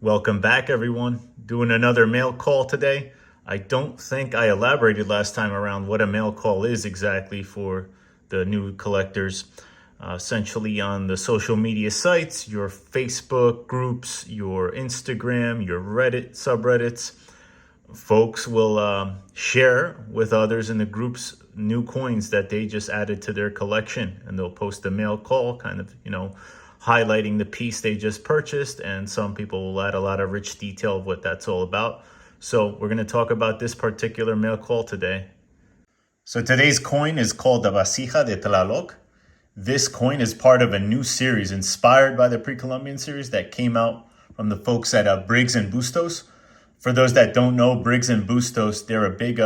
Welcome back, everyone. Doing another mail call today. I don't think I elaborated last time around what a mail call is exactly for the new collectors. Essentially on the social media sites, your Facebook groups, your Instagram, your Reddit subreddits, folks will share with others in the groups new coins that they just added to their collection, and they'll post a mail call kind of, highlighting the piece they just purchased, and some people will add a lot of rich detail of what that's all about. So we're going to talk about this particular mail call today. So today's coin is called the Vasija de Tlaloc. This coin is part of a new series inspired by the pre-Columbian series that came out from the folks at Briggs and Bustos. For those that don't know, Briggs and Bustos, they're a big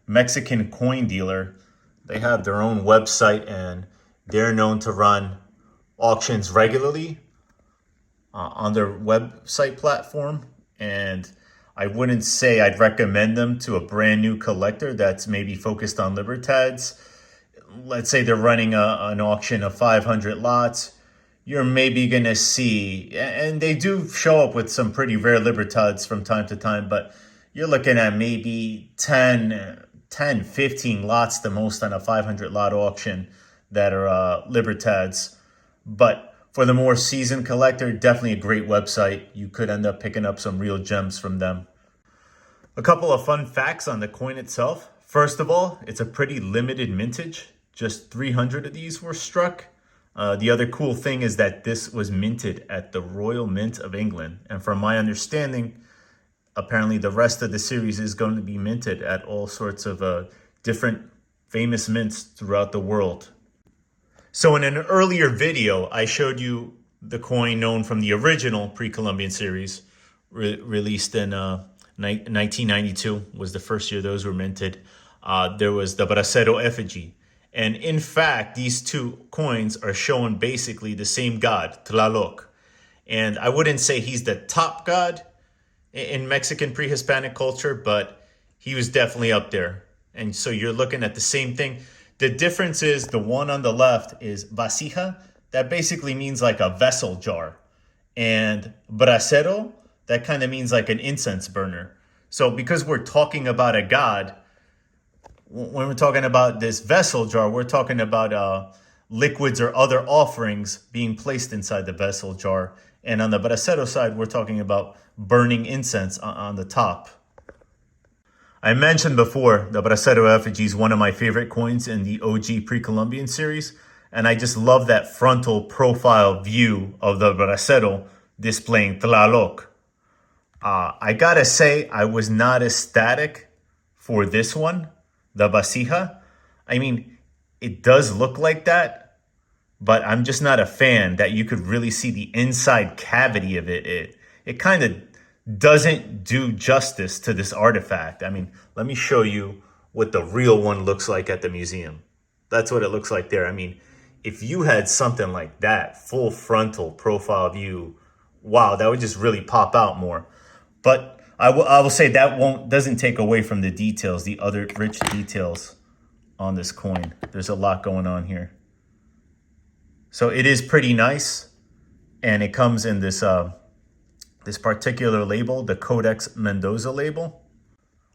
Mexican coin dealer. They have their own website and they're known to run auctions regularly on their website platform. And I wouldn't say I'd recommend them to a brand new collector that's maybe focused on Libertads. Let's say they're running an auction of 500 lots. You're maybe going to see, and they do show up with some pretty rare Libertads from time to time, but you're looking at maybe 10, 15 lots the most on a 500 lot auction that are Libertads. But for the more seasoned collector, definitely a great website. You could end up picking up some real gems from them. A couple of fun facts on the coin itself. First of all, it's a pretty limited mintage. Just 300 of these were struck. The other cool thing is that this was minted at the Royal Mint of England. And from my understanding, apparently the rest of the series is going to be minted at all sorts of different famous mints throughout the world. So in an earlier video, I showed you the coin known from the original pre-Columbian series, released in 1992, was the first year those were minted. There was the Brasero Efigie. And in fact, these two coins are showing basically the same god, Tlaloc. And I wouldn't say he's the top god in Mexican pre-Hispanic culture, but he was definitely up there. And so you're looking at the same thing. The difference is the one on the left is vasija. That basically means like a vessel jar. And brasero, that kind of means like an incense burner. So because we're talking about a god, when we're talking about this vessel jar, we're talking about liquids or other offerings being placed inside the vessel jar. And on the brasero side, we're talking about burning incense on the top. I mentioned before, the Brasero Effigie is one of my favorite coins in the OG pre-Columbian series. And I just love that frontal profile view of the Brasero displaying Tlaloc. I gotta say, I was not ecstatic for this one, the Vasija. I mean, it does look like that, but I'm just not a fan that you could really see the inside cavity of it. It kind of doesn't do justice to this artifact. I mean, let me show you what the real one looks like at the museum. That's what it looks like there. I mean, if you had something like that, full frontal profile view, wow, that would just really pop out more. But I will say that doesn't take away from the details, the other rich details on this coin. There's a lot going on here. So it is pretty nice, and it comes in this this particular label, the Codex Mendoza label.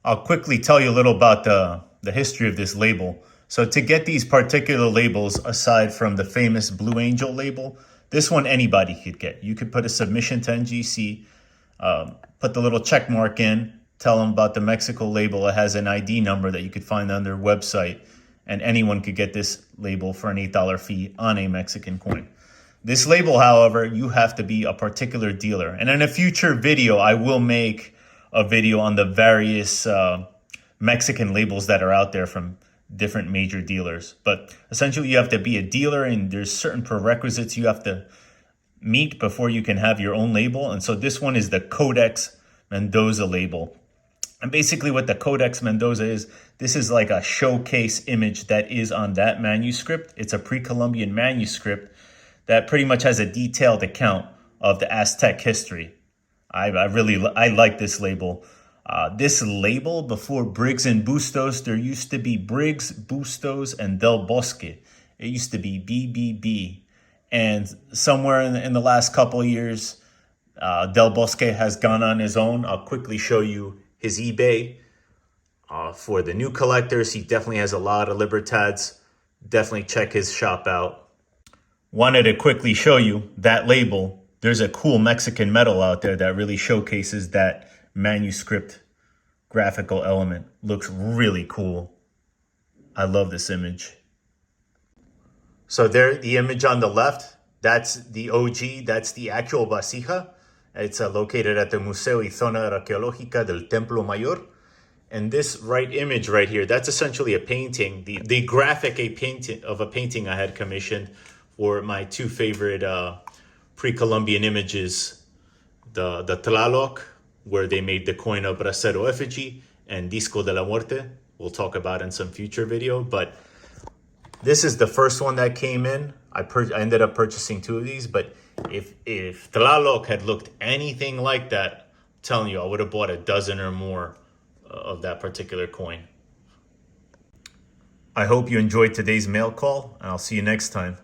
I'll quickly tell you a little about the history of this label. So to get these particular labels, aside from the famous Blue Angel label, this one anybody could get. You could put a submission to NGC, put the little check mark in, tell them about the Mexico label. It has an ID number that you could find on their website, and anyone could get this label for an $8 fee on a Mexican coin. This label, however, you have to be a particular dealer. And in a future video, I will make a video on the various Mexican labels that are out there from different major dealers. But essentially, you have to be a dealer, and there's certain prerequisites you have to meet before you can have your own label. And so this one is the Codex Mendoza label. And basically what the Codex Mendoza is, this is like a showcase image that is on that manuscript. It's a pre-Columbian manuscript that pretty much has a detailed account of the Aztec history. I like this label. This label, before Briggs and Bustos, there used to be Briggs, Bustos, and Del Bosque. It used to be BBB. And somewhere in the last couple of years, Del Bosque has gone on his own. I'll quickly show you his eBay. For the new collectors, he definitely has a lot of Libertads. Definitely check his shop out. Wanted to quickly show you that label. There's a cool Mexican metal out there that really showcases that manuscript graphical element. Looks really cool. I love this image. So there, the image on the left, that's the OG, that's the actual vasija. It's located at the Museo y Zona Arqueológica del Templo Mayor. And this right image right here, that's essentially a painting, the graphic of a painting I had commissioned for my two favorite pre-Columbian images, the Tlaloc, where they made the coin of Brasero Efigie, and Disco de la Muerte, we'll talk about in some future video. But this is the first one that came in. I ended up purchasing two of these, but if Tlaloc had looked anything like that, I'm telling you, I would have bought a dozen or more of that particular coin. I hope you enjoyed today's mail call, and I'll see you next time.